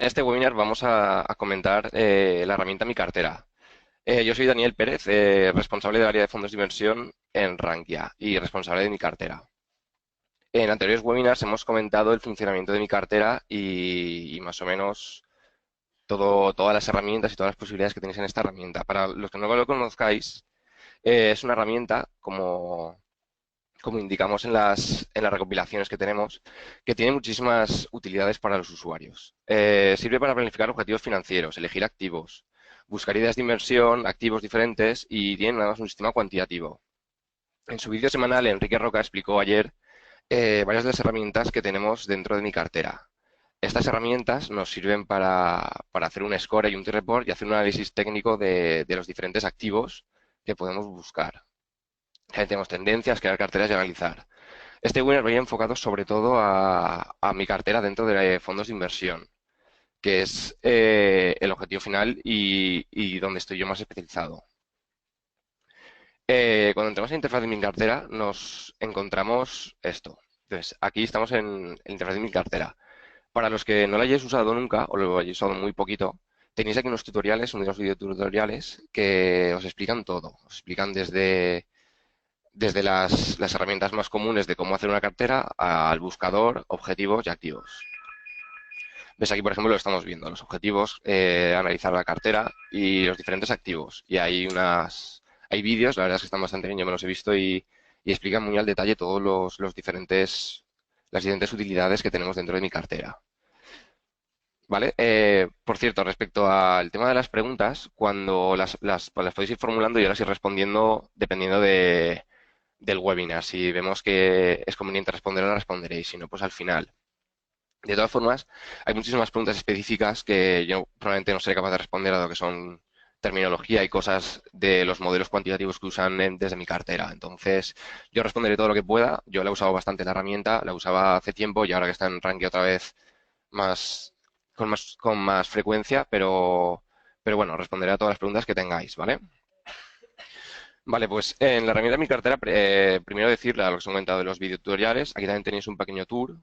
En este webinar vamos a comentar la herramienta Mi Cartera. Yo soy Daniel Pérez, responsable del área de fondos de inversión en Rankia y responsable de Mi Cartera. En anteriores webinars hemos comentado el funcionamiento de Mi Cartera y más o menos todas las herramientas y todas las posibilidades que tenéis en esta herramienta. Para los que no lo conozcáis, es una herramienta como indicamos en las recopilaciones que tenemos, que tiene muchísimas utilidades para los usuarios. Sirve para planificar objetivos financieros, elegir activos, buscar ideas de inversión, activos diferentes y tiene además un sistema cuantitativo. En su vídeo semanal, Enrique Roca explicó ayer varias de las herramientas que tenemos dentro de Mi Cartera. Estas herramientas nos sirven para hacer un score y un T-report y hacer un análisis técnico de los diferentes activos que podemos buscar. Tenemos tendencias, crear carteras y analizar. Este webinar va a ir enfocado sobre todo a mi cartera dentro de fondos de inversión, que es el objetivo final y donde estoy yo más especializado. Cuando entramos en la interfaz de mi cartera nos encontramos esto. Entonces, aquí estamos en la interfaz de mi cartera. Para los que no lo hayáis usado nunca o lo hayáis usado muy poquito, tenéis aquí unos tutoriales, unos videotutoriales que os explican todo. Os explican desde las herramientas más comunes de cómo hacer una cartera al buscador, objetivos y activos. Ves aquí, por ejemplo, lo estamos viendo, los objetivos, analizar la cartera y los diferentes activos. Y hay vídeos, la verdad es que están bastante bien, yo me los he visto y explican muy al detalle todos las diferentes utilidades que tenemos dentro de mi cartera. ¿Vale? Por cierto, respecto al tema de las preguntas, cuando las podéis ir formulando, yo las ir respondiendo dependiendo del webinar. Si vemos que es conveniente responder, la responderéis. Si no, pues al final. De todas formas, hay muchísimas preguntas específicas que yo probablemente no seré capaz de responder, dado que son terminología y cosas de los modelos cuantitativos que usan desde mi cartera. Entonces, yo responderé todo lo que pueda. Yo la he usado bastante la herramienta, la usaba hace tiempo y ahora que está en Rankia otra vez más, con más frecuencia, pero bueno, responderé a todas las preguntas que tengáis, ¿vale? Vale, pues en la herramienta de mi cartera, primero decirle a lo que os he comentado de los videotutoriales, aquí también tenéis un pequeño tour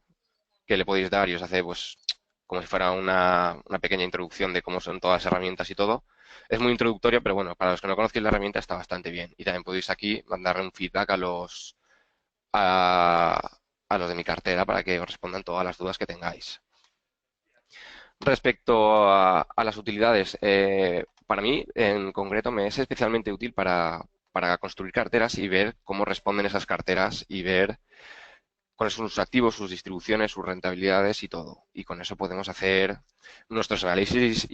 que le podéis dar y os hace pues como si fuera una pequeña introducción de cómo son todas las herramientas y todo. Es muy introductorio, pero bueno, para los que no conozcáis la herramienta está bastante bien. Y también podéis aquí mandarle un feedback a, a los de mi cartera para que os respondan todas las dudas que tengáis. Respecto a las utilidades, para mí en concreto me es especialmente útil para construir carteras y ver cómo responden esas carteras y ver cuáles son sus activos, sus distribuciones, sus rentabilidades y todo. Y con eso podemos hacer nuestros análisis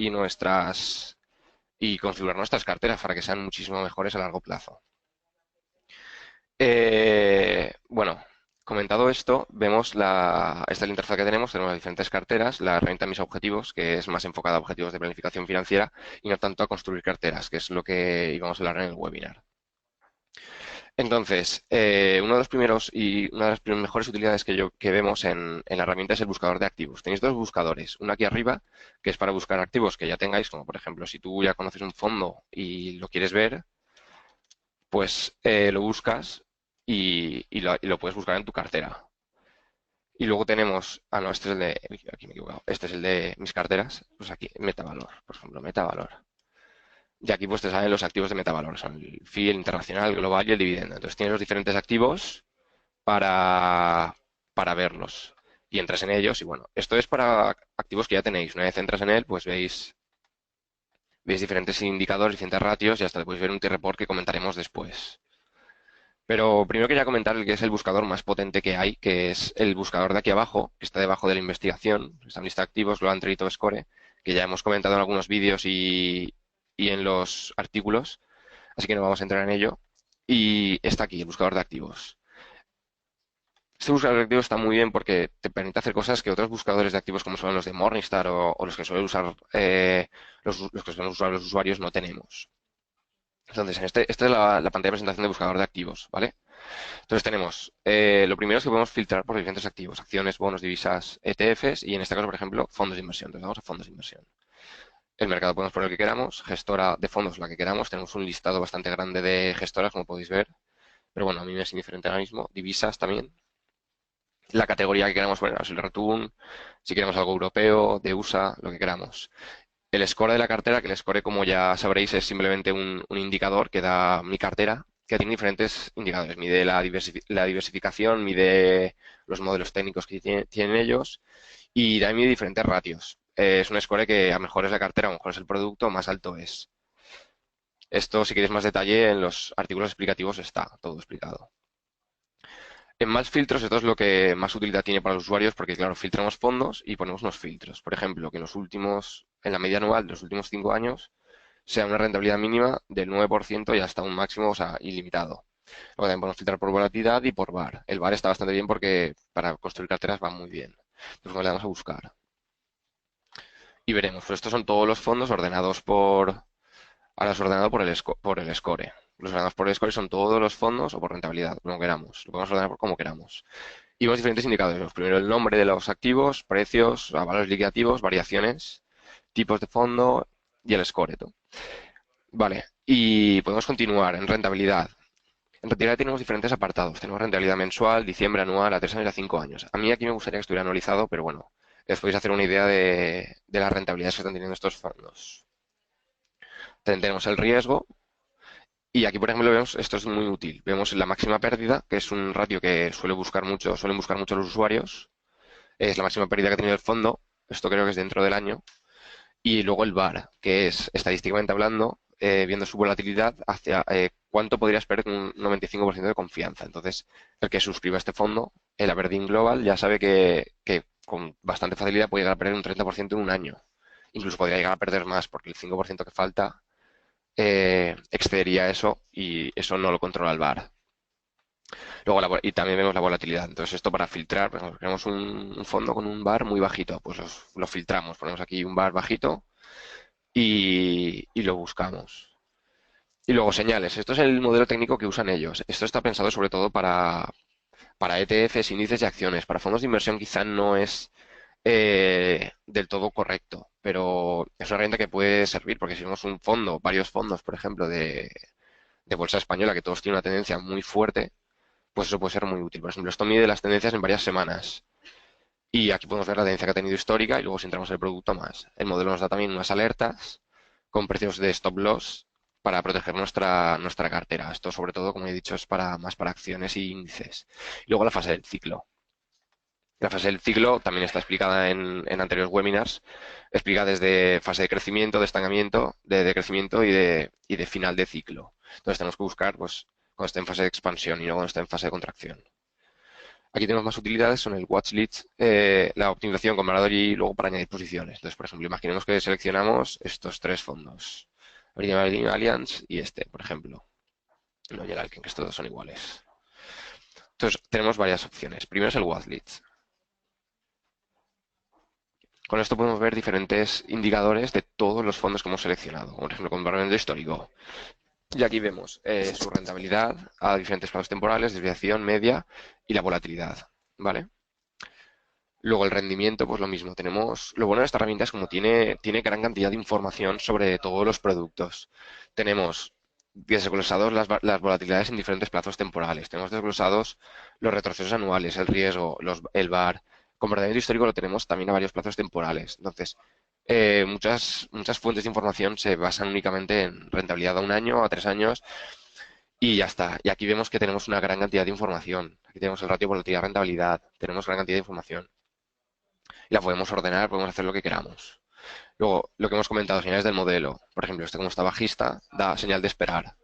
y configurar nuestras carteras para que sean muchísimo mejores a largo plazo. Bueno, comentado esto, vemos esta es la interfaz que tenemos las diferentes carteras, la herramienta Mis Objetivos, que es más enfocada a objetivos de planificación financiera y no tanto a construir carteras, que es lo que íbamos a hablar en el webinar. Entonces, uno de los primeros y una de las mejores utilidades que vemos en la herramienta es el buscador de activos. Tenéis dos buscadores, uno aquí arriba, que es para buscar activos que ya tengáis, como por ejemplo, si tú ya conoces un fondo y lo quieres ver, pues lo buscas y lo puedes buscar en tu cartera. Y luego tenemos, no, este es el de, uy, aquí me he equivocado, este es el de mis carteras, pues aquí, Metavalor, por ejemplo, Metavalor. Y aquí pues te salen los activos de Metavalor, son el FI, el internacional, el global y el dividendo. Entonces tienes los diferentes activos para verlos y entras en ellos y bueno, esto es para activos que ya tenéis. Una vez entras en él, pues veis diferentes indicadores, diferentes ratios y hasta podéis ver un T-report que comentaremos después. Pero primero quería comentar el que es el buscador más potente que hay, que es el buscador de aquí abajo, que está debajo de la investigación, está en lista de activos, Global Trade Score, que ya hemos comentado en algunos vídeos y en los artículos, así que no vamos a entrar en ello. Y está aquí, el buscador de activos. Este buscador de activos está muy bien porque te permite hacer cosas que otros buscadores de activos, como son los de Morningstar o los que suelen usar los que suelen usar los usuarios, no tenemos. Entonces, esta es la pantalla de presentación de buscador de activos, ¿vale? Entonces tenemos, lo primero es que podemos filtrar por diferentes activos, acciones, bonos, divisas, ETFs y en este caso, por ejemplo, fondos de inversión. Entonces vamos a fondos de inversión. El mercado podemos poner el que queramos, gestora de fondos la que queramos. Tenemos un listado bastante grande de gestoras, como podéis ver. Pero bueno, a mí me es indiferente ahora mismo. Divisas también. la categoría que queramos poner, el return, si queremos algo europeo, de USA, lo que queramos. El score de la cartera, que el score, como ya sabréis, es simplemente un indicador que da mi cartera, que tiene diferentes indicadores. Mide la diversificación, mide los modelos técnicos que tienen ellos y también mide diferentes ratios. Es un score que a mejor es la cartera, a mejor es el producto, más alto es. Esto, si queréis más detalle, en los artículos explicativos está todo explicado. En más filtros, esto es lo que más utilidad tiene para los usuarios porque, claro, filtramos fondos y ponemos unos filtros. Por ejemplo, que en la media anual de los últimos 5 años, sea una rentabilidad mínima del 9% y hasta un máximo, o sea, ilimitado. Luego también podemos filtrar por volatilidad y por VAR. El VAR está bastante bien porque para construir carteras va muy bien. Entonces, le damos a buscar. Y veremos, pues estos son todos los fondos ordenados ahora es ordenado por el score. Los ordenados por el score son todos los fondos o por rentabilidad, como queramos. Lo podemos ordenar como queramos. Y vemos diferentes indicadores. Primero el nombre de los activos, precios, valores liquidativos, variaciones, tipos de fondo y el score. Vale, y podemos continuar en rentabilidad. En rentabilidad tenemos diferentes apartados. Tenemos rentabilidad mensual, diciembre, anual, a 3 años y a 5 años. A mí aquí me gustaría que estuviera anualizado, pero bueno, les podéis hacer una idea de las rentabilidades que están teniendo estos fondos. También tenemos el riesgo, y aquí, por ejemplo, vemos, esto es muy útil. Vemos la máxima pérdida, que es un ratio que suelen buscar mucho los usuarios. Es la máxima pérdida que ha tenido el fondo. Esto creo que es dentro del año. Y luego el VAR, que es estadísticamente hablando, viendo su volatilidad hacia cuánto podrías perder con un 95% de confianza. Entonces, el que suscriba a este fondo, el Aberdeen Global, ya sabe que con bastante facilidad puede llegar a perder un 30% en un año. Incluso podría llegar a perder más, porque el 5% que falta excedería eso y eso no lo controla el VAR. Luego, y también vemos la volatilidad. Entonces, esto para filtrar, por ejemplo, tenemos un fondo con un VAR muy bajito, pues lo filtramos. Ponemos aquí un VAR bajito y lo buscamos. Y luego señales. Esto es el modelo técnico que usan ellos. Esto está pensado sobre todo para ETFs, índices y acciones. Para fondos de inversión quizá no es del todo correcto, pero es una herramienta que puede servir porque si vemos un fondo, varios fondos, por ejemplo, de bolsa española, que todos tienen una tendencia muy fuerte, pues eso puede ser muy útil. Por ejemplo, esto mide las tendencias en varias semanas. Y aquí podemos ver la tendencia que ha tenido histórica y luego si entramos en el producto más. El modelo nos da también unas alertas con precios de stop loss para proteger nuestra cartera. Esto sobre todo, como he dicho, es más para acciones y índices. Y luego la fase del ciclo. La fase del ciclo también está explicada en anteriores webinars. Explica desde fase de crecimiento, de estancamiento, de decrecimiento y de final de ciclo. Entonces tenemos que buscar pues, cuando esté en fase de expansión y no cuando esté en fase de contracción. Aquí tenemos más utilidades, son el watchlist, la optimización con Varador y luego para añadir posiciones. Entonces, por ejemplo, imaginemos que seleccionamos estos 3 fondos. Virgin Alliance y este, por ejemplo. No, y el Alken, que estos dos son iguales. Entonces, tenemos varias opciones. Primero es el watchlist. Con esto podemos ver diferentes indicadores de todos los fondos que hemos seleccionado. Por ejemplo, comparando histórico. Y aquí vemos su rentabilidad a diferentes plazos temporales, desviación, media y la volatilidad. ¿Vale? Luego el rendimiento, pues lo mismo. Lo bueno de esta herramienta es como tiene gran cantidad de información sobre todos los productos. Tenemos desglosados las volatilidades en diferentes plazos temporales. Tenemos desglosados los retrocesos anuales, el riesgo, el VAR. Comportamiento histórico lo tenemos también a varios plazos temporales. Entonces, muchas fuentes de información se basan únicamente en rentabilidad a un año, a 3 años y ya está. Y aquí vemos que tenemos una gran cantidad de información. Aquí tenemos el ratio volatilidad-rentabilidad. Tenemos gran cantidad de información y la podemos ordenar, podemos hacer lo que queramos. Luego, lo que hemos comentado, señales del modelo. Por ejemplo, este como está bajista, da señal de esperar.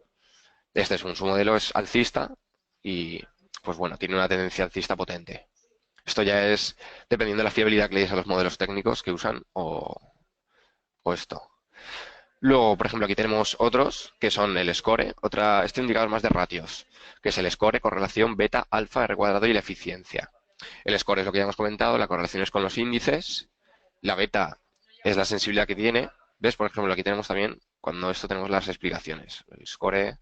Su modelo es alcista y, pues bueno, tiene una tendencia alcista potente. Esto ya es dependiendo de la fiabilidad que le des a los modelos técnicos que usan o esto. Luego, por ejemplo, aquí tenemos otros que son el score, este indicador más de ratios, que es el score, correlación beta, alfa, R cuadrado y la eficiencia. El score es lo que ya hemos comentado, la correlación es con los índices, la beta es la sensibilidad que tiene. ¿Ves? Por ejemplo, aquí tenemos también, cuando esto tenemos las explicaciones. El score,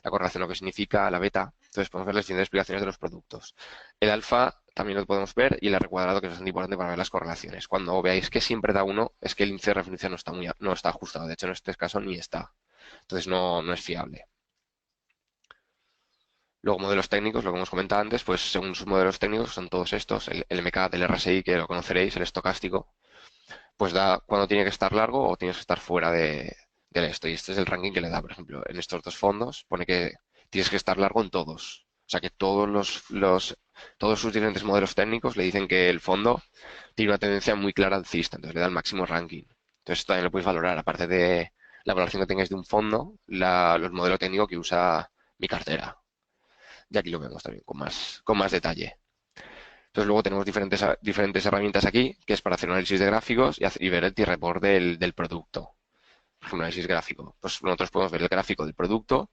la correlación, lo que significa, la beta. Entonces podemos ver las distintas explicaciones de los productos. El alfa también lo podemos ver y el R cuadrado, que es bastante importante para ver las correlaciones. Cuando veáis que siempre da 1, es que el índice de referencia no está ajustado. De hecho, en este caso ni está. Entonces no es fiable. Luego modelos técnicos, lo que hemos comentado antes, pues según sus modelos técnicos son todos estos, el MCAT, el RSI, que lo conoceréis, el estocástico, pues da cuando tiene que estar largo o tienes que estar fuera de esto. Y este es el ranking que le da, por ejemplo, en estos dos fondos pone que tienes que estar largo en todos. O sea que todos sus diferentes modelos técnicos le dicen que el fondo tiene una tendencia muy clara alcista, entonces le da el máximo ranking. Entonces esto también lo podéis valorar, aparte de la valoración que tengáis de un fondo, el modelo técnico que usa mi cartera. Y aquí lo vemos también con más detalle. Entonces luego tenemos diferentes herramientas aquí, que es para hacer un análisis de gráficos y ver el T-report del producto. Por ejemplo, análisis gráfico. Pues nosotros podemos ver el gráfico del producto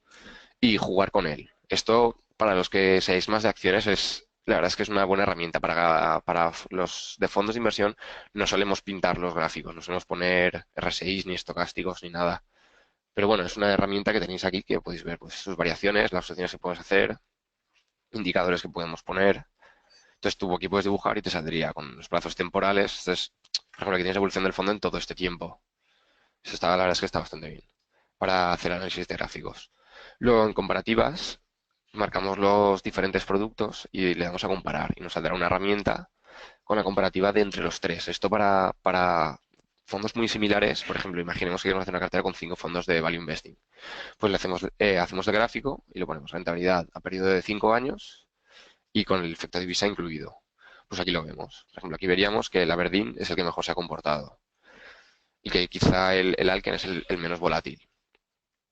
y jugar con él. Esto, para los que seáis más de acciones, la verdad es que es una buena herramienta para los de fondos de inversión. No solemos pintar los gráficos, no solemos poner RSIs ni estocásticos ni nada. Pero bueno, es una herramienta que tenéis aquí que podéis ver pues, sus variaciones, las opciones que podemos hacer, indicadores que podemos poner. Entonces tú aquí puedes dibujar y te saldría con los plazos temporales. Entonces, por ejemplo, aquí tienes la evolución del fondo en todo este tiempo. Eso está, la verdad es que está bastante bien para hacer análisis de gráficos. Luego, en comparativas, marcamos los diferentes productos y le damos a comparar y nos saldrá una herramienta con la comparativa de entre los tres. Esto para fondos muy similares, por ejemplo, imaginemos que queremos hacer una cartera con 5 fondos de Value Investing. Pues hacemos el gráfico y lo ponemos rentabilidad a periodo de 5 años y con el efecto divisa incluido. Pues aquí lo vemos. Por ejemplo, aquí veríamos que el Aberdeen es el que mejor se ha comportado y que quizá el Alken es el menos volátil.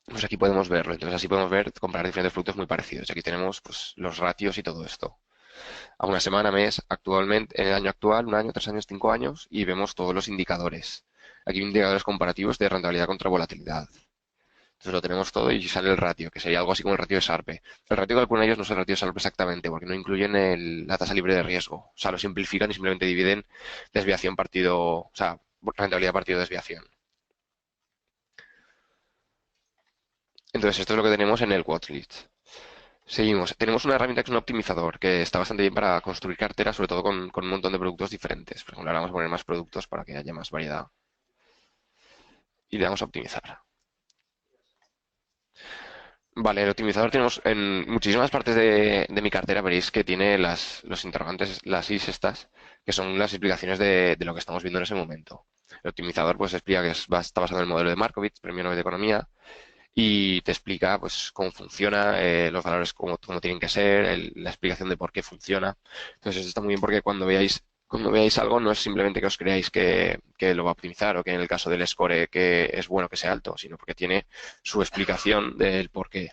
Pues aquí podemos verlo. Entonces así podemos comparar diferentes productos muy parecidos. Aquí tenemos pues, los ratios y todo esto. A una semana, mes, actualmente, en el año actual, un año, 3 años, 5 años, y vemos todos los indicadores. Aquí hay indicadores comparativos de rentabilidad contra volatilidad. Entonces lo tenemos todo y sale el ratio, que sería algo así como el ratio de Sharpe. El ratio que calculan ellos no es el ratio de Sharpe exactamente, porque no incluyen la tasa libre de riesgo. O sea, lo simplifican y simplemente dividen desviación partido, o sea, rentabilidad partido desviación. Entonces esto es lo que tenemos en el Quotelist. Seguimos. Tenemos una herramienta que es un optimizador, que está bastante bien para construir carteras, sobre todo con un montón de productos diferentes. Por ejemplo, ahora vamos a poner más productos para que haya más variedad. Y le damos a optimizar. Vale, el optimizador tenemos en muchísimas partes de mi cartera, veréis que tiene los interrogantes, las is estas, que son las explicaciones de lo que estamos viendo en ese momento. El optimizador pues explica que está basado en el modelo de Markowitz, Premio Nobel de Economía, y te explica pues cómo funciona, los valores cómo tienen que ser, la explicación de por qué funciona. Entonces esto está muy bien porque cuando veáis algo no es simplemente que os creáis que lo va a optimizar o que en el caso del score que es bueno que sea alto, sino porque tiene su explicación del por qué.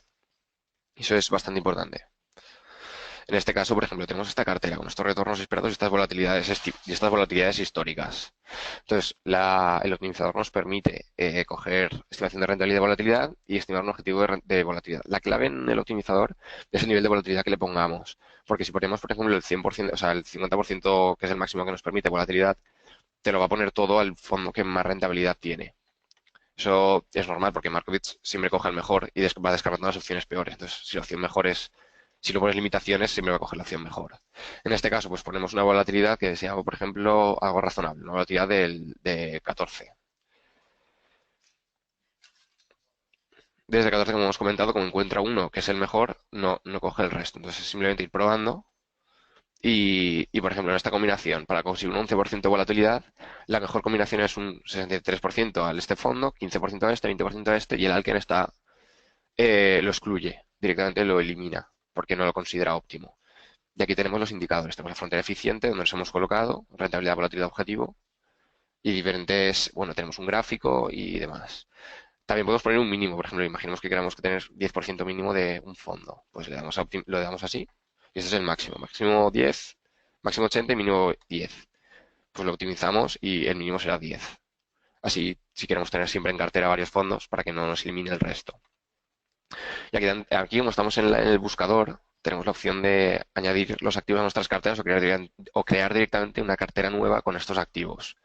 Eso es bastante importante. En este caso, por ejemplo, tenemos esta cartera con estos retornos esperados y estas volatilidades históricas. Entonces, el optimizador nos permite coger estimación de rentabilidad y de volatilidad y estimar un objetivo de volatilidad. La clave en el optimizador es el nivel de volatilidad que le pongamos. Porque si ponemos, por ejemplo, el 100%, o sea, el 50%, que es el máximo que nos permite volatilidad, te lo va a poner todo al fondo que más rentabilidad tiene. Eso es normal porque Markowitz siempre coge el mejor y va descartando las opciones peores. Entonces, si la opción mejor si lo pones limitaciones, siempre va a coger la opción mejor. En este caso, pues ponemos una volatilidad que sea, por ejemplo, algo razonable, una volatilidad de 14. Desde 14, como hemos comentado, como encuentra uno que es el mejor, no coge el resto. Entonces, es simplemente ir probando. Por ejemplo, en esta combinación, para conseguir un 11% de volatilidad, la mejor combinación es un 63% al este fondo, 15% a este, 20% a este, y el Alken lo excluye, directamente lo elimina, porque no lo considera óptimo. Y aquí tenemos los indicadores. Tenemos la frontera eficiente, donde nos hemos colocado, rentabilidad, volatilidad, objetivo, y diferentes, bueno, tenemos un gráfico y demás. También podemos poner un mínimo, por ejemplo, imaginemos que queramos que tener 10% mínimo de un fondo. Pues lo damos así, y este es el máximo. Máximo 10, máximo 80 y mínimo 10. Pues lo optimizamos y el mínimo será 10. Así, si queremos tener siempre en cartera varios fondos, para que no nos elimine el resto. Y aquí como estamos en el buscador, tenemos la opción de añadir los activos a nuestras carteras o crear directamente una cartera nueva con estos activos.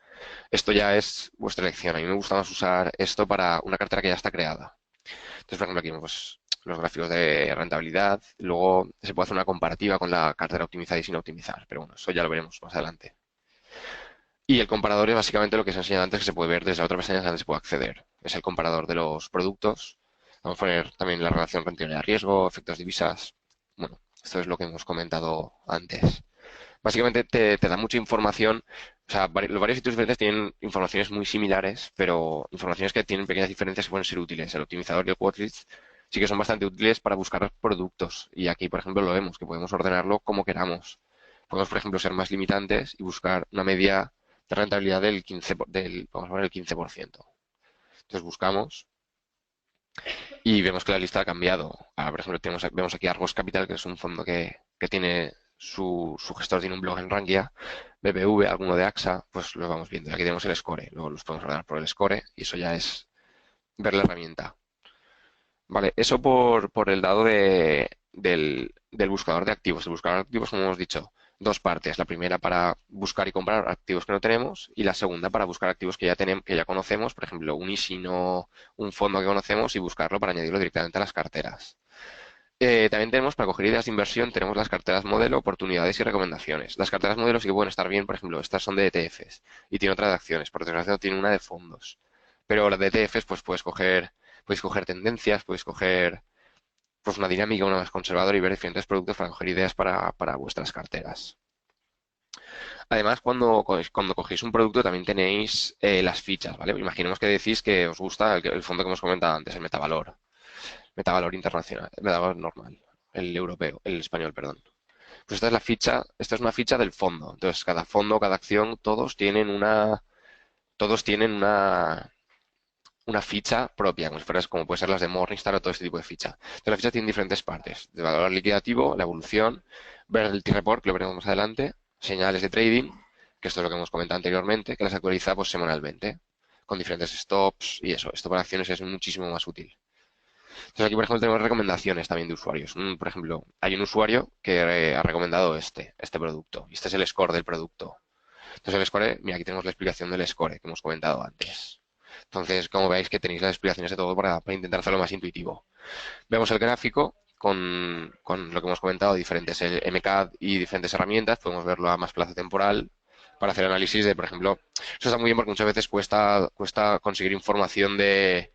Esto ya es vuestra elección. A mí me gusta más usar esto para una cartera que ya está creada. Entonces, por ejemplo, aquí pues, los gráficos de rentabilidad. Luego se puede hacer una comparativa con la cartera optimizada y sin optimizar. Pero bueno, eso ya lo veremos más adelante. Y el comparador es básicamente lo que os he enseñado antes, que se puede ver desde la otra pestaña donde se puede acceder. Es el comparador de los productos. Vamos a poner también la relación rentabilidad-riesgo, efectos divisas. Bueno, esto es lo que hemos comentado antes. Básicamente te da mucha información, o sea, los varios sitios diferentes tienen informaciones muy similares, pero informaciones que tienen pequeñas diferencias que pueden ser útiles. El optimizador y el Quadlist sí que son bastante útiles para buscar productos. Y aquí, por ejemplo, lo vemos, que podemos ordenarlo como queramos. Podemos, por ejemplo, ser más limitantes y buscar una media de rentabilidad del 15, vamos a poner el 15%. Entonces buscamos y vemos que la lista ha cambiado. Ahora, por ejemplo, vemos aquí Argos Capital, que es un fondo que tiene su gestor, tiene un blog en Rankia, BBV, alguno de AXA, pues lo vamos viendo. Aquí tenemos el score, luego los podemos ordenar por el score y eso ya es ver la herramienta. Vale, eso por el lado del buscador de activos. El buscador de activos, como hemos dicho, dos partes. La primera para buscar y comprar activos que no tenemos y la segunda para buscar activos que ya tenemos, que ya conocemos, por ejemplo, un ISINO, un fondo que conocemos y buscarlo para añadirlo directamente a las carteras. También tenemos para coger ideas de inversión, tenemos las carteras modelo, oportunidades y recomendaciones. Las carteras modelo sí que pueden estar bien, por ejemplo, estas son de ETFs y tiene otras de acciones, por desgracia tiene una de fondos. Pero las de ETFs, pues podéis coger tendencias, podéis coger pues una dinámica, una más conservadora y ver diferentes productos para coger ideas para vuestras carteras. Además, cuando cogéis un producto también tenéis las fichas, ¿vale? Imaginemos que decís que os gusta el fondo que hemos comentado antes, el Metavalor. Metavalor internacional, el Metavalor normal, el europeo, el español, perdón. Pues esta es la ficha, esta es una ficha del fondo. Entonces, cada fondo, cada acción, todos tienen una ficha propia, como puede ser las de Morningstar o todo este tipo de ficha. Entonces, la ficha tiene diferentes partes, de valor liquidativo, la evolución, ver el T-Report, que lo veremos más adelante, señales de trading, que esto es lo que hemos comentado anteriormente, que las actualiza pues, semanalmente, con diferentes stops y eso. Esto para acciones es muchísimo más útil. Entonces aquí, por ejemplo, tenemos recomendaciones también de usuarios. Por ejemplo, hay un usuario que ha recomendado este producto. Y este es el score del producto. Entonces el score, mira, aquí tenemos la explicación del score que hemos comentado antes. Entonces, como veis que tenéis las explicaciones de todo para intentar hacerlo más intuitivo. Vemos el gráfico con lo que hemos comentado, diferentes el MCAD y diferentes herramientas. Podemos verlo a más plazo temporal para hacer análisis de, por ejemplo, eso está muy bien porque muchas veces cuesta conseguir información de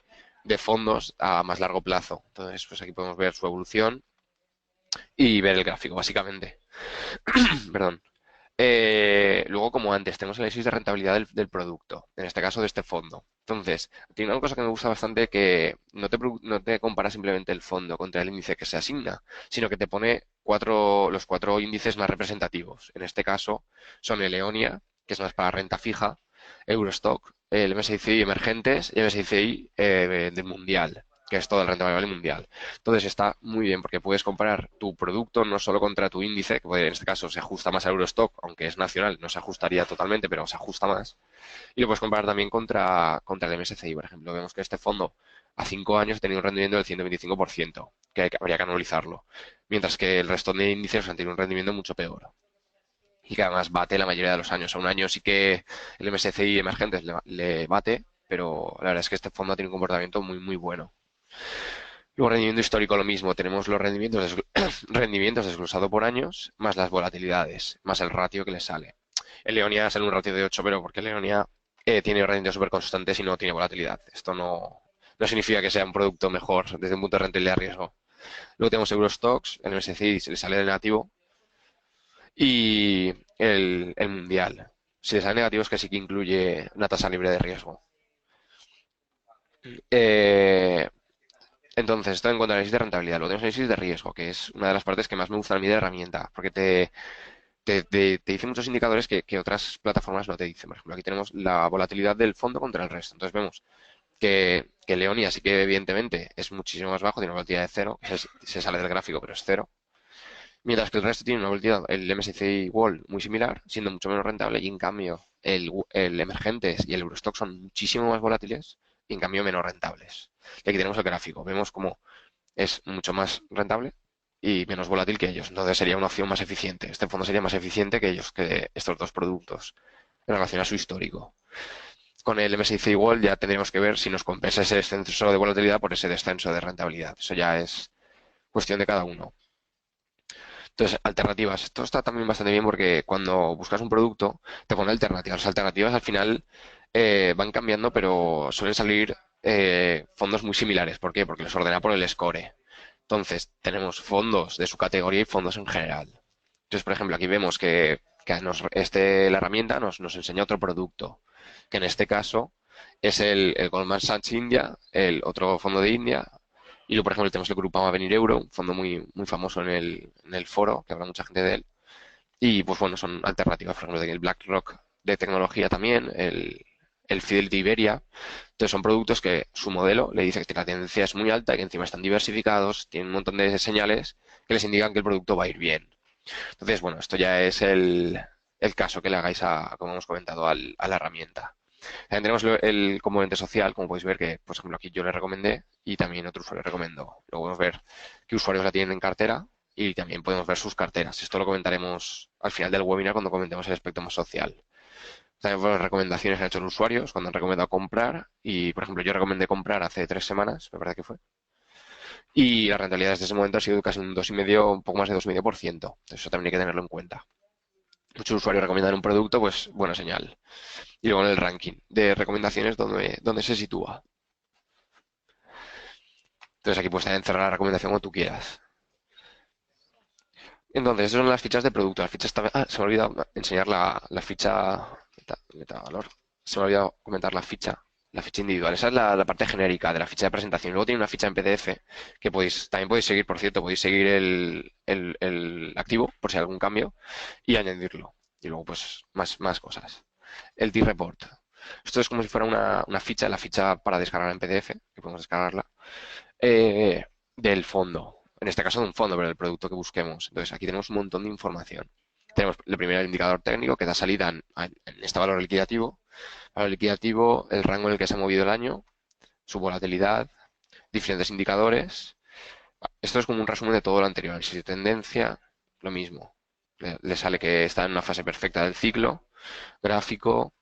fondos a más largo plazo. Entonces, pues aquí podemos ver su evolución y ver el gráfico, básicamente. Perdón. Luego, como antes, tenemos el análisis de rentabilidad del producto, en este caso de este fondo. Entonces, tiene una cosa que me gusta bastante que no te compara simplemente el fondo contra el índice que se asigna, sino que te pone los cuatro índices más representativos. En este caso, son el Eonia, que es más para renta fija, Eurostock, el MSCI emergentes y el MSCI del mundial, que es todo el renta variable mundial. Entonces está muy bien porque puedes comparar tu producto no solo contra tu índice, que en este caso se ajusta más a Eurostock, aunque es nacional, no se ajustaría totalmente, pero se ajusta más. Y lo puedes comparar también contra el MSCI, por ejemplo. Vemos que este fondo a 5 años ha tenido un rendimiento del 125%, que habría que analizarlo. Mientras que el resto de índices han tenido un rendimiento mucho peor. Y que además bate la mayoría de los años. A un año sí que el MSCI emergentes le bate, pero la verdad es que este fondo ha tenido un comportamiento muy, muy bueno. Luego, rendimiento histórico, lo mismo. Tenemos los rendimientos desglosados por años, más las volatilidades, más el ratio que le sale. El Leonia sale un ratio de 8, pero porque el Leonia tiene rendimientos súper constantes y no tiene volatilidad. Esto no significa que sea un producto mejor desde un punto de rentabilidad de riesgo. Luego tenemos Eurostox, el MSCI se le sale de negativo y el Mundial. Si le sale negativo es que sí que incluye una tasa libre de riesgo. Eh, Entonces, esto en cuanto a análisis de rentabilidad. Luego tenemos análisis de riesgo, que es una de las partes que más me gusta a mí de la herramienta, porque te dice muchos indicadores que otras plataformas no te dicen. Por ejemplo, aquí tenemos la volatilidad del fondo contra el resto. Entonces vemos que Leonia sí que evidentemente es muchísimo más bajo, tiene una volatilidad de cero, se sale del gráfico, pero es cero. Mientras que el resto tiene una volatilidad, el MSCI World muy similar, siendo mucho menos rentable, y en cambio el Emergentes y el Eurostock son muchísimo más volátiles y en cambio menos rentables. Y aquí tenemos el gráfico, vemos cómo es mucho más rentable y menos volátil que ellos. Entonces sería una opción más eficiente. Este fondo sería más eficiente que ellos, que estos dos productos, en relación a su histórico. Con el MSCI World ya tendríamos que ver si nos compensa ese descenso de volatilidad por ese descenso de rentabilidad. Eso ya es cuestión de cada uno. Entonces, alternativas. Esto está también bastante bien porque cuando buscas un producto, te pone alternativas. Las alternativas al final van cambiando, pero suelen salir fondos muy similares. ¿Por qué? Porque los ordena por el score. Entonces, tenemos fondos de su categoría y fondos en general. Entonces, por ejemplo, aquí vemos que la herramienta nos enseña otro producto, que en este caso es el Goldman Sachs India, el otro fondo de India, y luego, por ejemplo, tenemos el Grupo Avenir Euro, un fondo muy famoso en el foro, que habla mucha gente de él. Y pues bueno, son alternativas, por ejemplo, el BlackRock de tecnología también, el Fidelity Iberia. Entonces son productos que su modelo le dice que la tendencia es muy alta y que encima están diversificados, tienen un montón de señales que les indican que el producto va a ir bien. Entonces, bueno, esto ya es el caso que le hagáis como hemos comentado, a la herramienta. También tenemos el componente social, como podéis ver, que, por ejemplo, aquí yo le recomendé y también otro usuario recomendó. Luego podemos ver qué usuarios la tienen en cartera y también podemos ver sus carteras. Esto lo comentaremos al final del webinar cuando comentemos el aspecto más social. También las recomendaciones que han hecho los usuarios cuando han recomendado comprar y, por ejemplo, yo recomendé comprar hace 3 semanas, me parece que fue, y la rentabilidad desde ese momento ha sido casi un 2,5, un poco más de 2,5%. Entonces eso también hay que tenerlo en cuenta. Muchos usuarios recomiendan un producto, pues buena señal. Y luego en el ranking de recomendaciones, ¿dónde se sitúa? Entonces aquí puedes también cerrar la recomendación como tú quieras. Entonces, esas son las fichas de producto. Las fichas también. Se me ha olvidado enseñar la ficha metavalor. Se me ha olvidado comentar la ficha individual. Esa es la parte genérica de la ficha de presentación. Luego tiene una ficha en PDF que también podéis seguir, por cierto, podéis seguir el activo por si hay algún cambio y añadirlo. Y luego, pues, más cosas. El T-Report. Esto es como si fuera una ficha, la ficha para descargar en PDF, que podemos descargarla, del fondo. En este caso de un fondo, pero del producto que busquemos. Entonces aquí tenemos un montón de información. Tenemos el primer indicador técnico que da salida en este valor liquidativo. Valor liquidativo, el rango en el que se ha movido el año, su volatilidad, diferentes indicadores. Esto es como un resumen de todo lo anterior. Análisis de tendencia, lo mismo. Le sale que está en una fase perfecta del ciclo. Gráfico,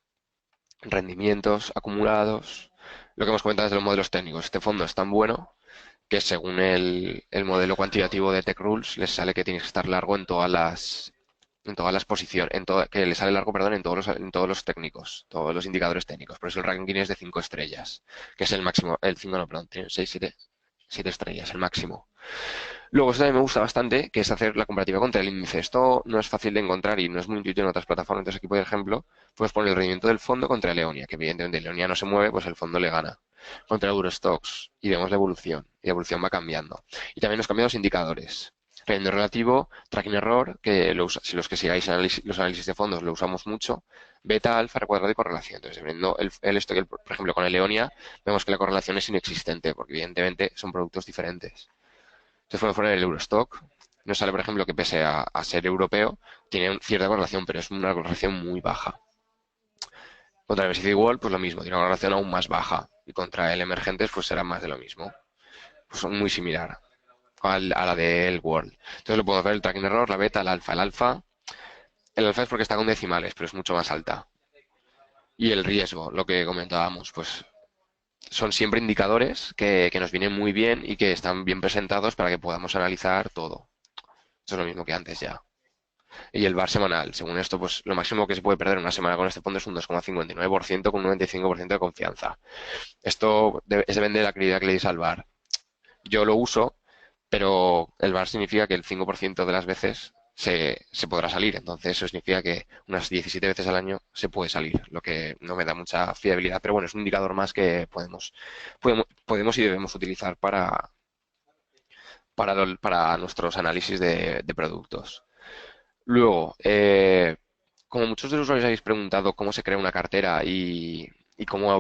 rendimientos acumulados. Lo que hemos comentado desde los modelos técnicos. Este fondo es tan bueno que según el modelo cuantitativo de TechRules les sale que tienes que estar largo en todas las posiciones, que le sale largo, perdón, en todos los técnicos, todos los indicadores técnicos. Por eso el ranking es de 5 estrellas, que es el máximo, el 5 no, perdón, tiene 6, 7 estrellas, el máximo. Luego, esto también me gusta bastante, que es hacer la comparativa contra el índice. Esto no es fácil de encontrar y no es muy intuitivo en otras plataformas. Entonces, aquí, por ejemplo, puedes poner el rendimiento del fondo contra el Eonia, que evidentemente el Eonia no se mueve, pues el fondo le gana. Contra el Eurostoxx y vemos la evolución. Y la evolución va cambiando. Y también nos cambian los indicadores. Rendimiento relativo, tracking error, que si los que sigáis los análisis de fondos lo usamos mucho, beta, alfa, cuadrado y correlación. Entonces, viendo esto que, por ejemplo, con el Eonia, vemos que la correlación es inexistente, porque evidentemente son productos diferentes. Entonces podemos poner el Eurostock. Nos sale, por ejemplo, que pese a ser europeo, tiene cierta correlación, pero es una correlación muy baja. Contra el MSCI World, pues lo mismo, tiene una correlación aún más baja. Y contra el Emergentes, pues será más de lo mismo. Pues son muy similar a la del World. Entonces lo podemos ver el tracking error, la beta, el alfa. El alfa es porque está con decimales, pero es mucho más alta. Y el riesgo, lo que comentábamos, pues son siempre indicadores que nos vienen muy bien y que están bien presentados para que podamos analizar todo. Eso es lo mismo que antes ya. Y el VAR semanal, según esto, pues lo máximo que se puede perder en una semana con este fondo es un 2,59% con un 95% de confianza. Esto depende de la credibilidad que le deis al VAR. Yo lo uso, pero el VAR significa que el 5% de las veces se podrá salir. Entonces eso significa que unas 17 veces al año se puede salir, lo que no me da mucha fiabilidad. Pero bueno, es un indicador más que podemos y debemos utilizar para nuestros análisis de productos. Luego, como muchos de los usuarios habéis preguntado cómo se crea una cartera y cómo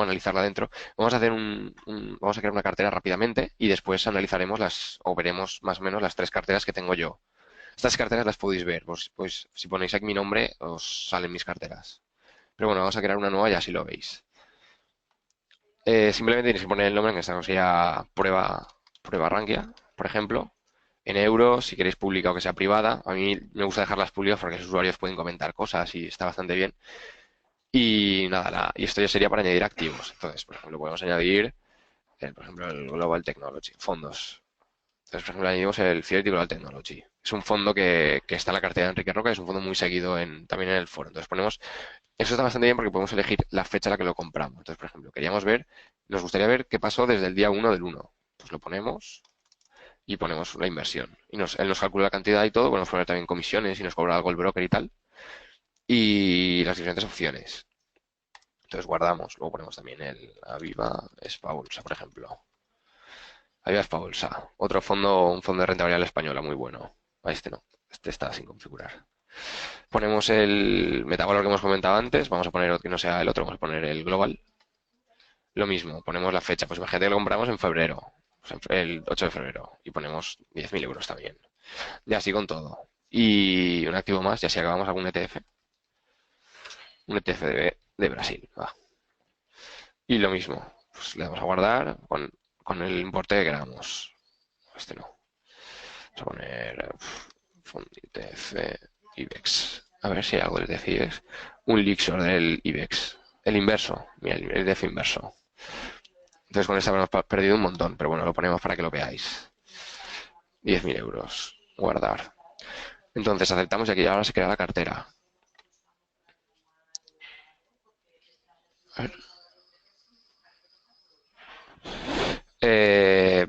analizarla dentro, vamos a crear una cartera rápidamente y después analizaremos o veremos más o menos las 3 carteras que tengo yo. Estas carteras las podéis ver, pues si ponéis aquí mi nombre os salen mis carteras. Pero bueno, vamos a crear una nueva y así lo veis. Simplemente tenéis que poner el nombre, en esta sería prueba Rankia, por ejemplo, en euros, si queréis pública o que sea privada. A mí me gusta dejarlas públicas porque los usuarios pueden comentar cosas y está bastante bien. Y nada, y esto ya sería para añadir activos. Entonces, por ejemplo, podemos añadir, por ejemplo, el Global Technology, fondos. Entonces, por ejemplo, añadimos el Fidelity Global Technology. Es un fondo que está en la cartera de Enrique Roca, es un fondo muy seguido también en el foro. Entonces ponemos, eso está bastante bien porque podemos elegir la fecha a la que lo compramos. Entonces, por ejemplo, nos gustaría ver qué pasó desde el día 1 del 1. Pues lo ponemos y ponemos la inversión. Y él nos calcula la cantidad y todo, podemos poner también comisiones y nos cobra algo el broker y tal, y las diferentes opciones. Entonces guardamos, luego ponemos también el Aviva Espabolsa, por ejemplo. Aviva Espabolsa, otro fondo, un fondo de renta variable española muy bueno. Este no, este está sin configurar. Ponemos el metavalor que hemos comentado antes, vamos a poner otro que no sea el otro, vamos a poner el global. Lo mismo, ponemos la fecha, pues imagínate que lo compramos en febrero, pues el 8 de febrero, y ponemos 10.000 euros también. Y así con todo. Y un activo más, ya si acabamos algún ETF. Un ETF de Brasil. Va. Y lo mismo, pues le damos a guardar con el importe que queramos. Este no. Vamos a poner fondo ETF IBEX. A ver si hay algo del ETF IBEX. Un Lixor del IBEX. El inverso. Mira, el ETF inverso. Entonces con esta hemos perdido un montón, pero bueno, lo ponemos para que lo veáis. 10.000 euros. Guardar. Entonces aceptamos y aquí ahora se crea la cartera. A ver.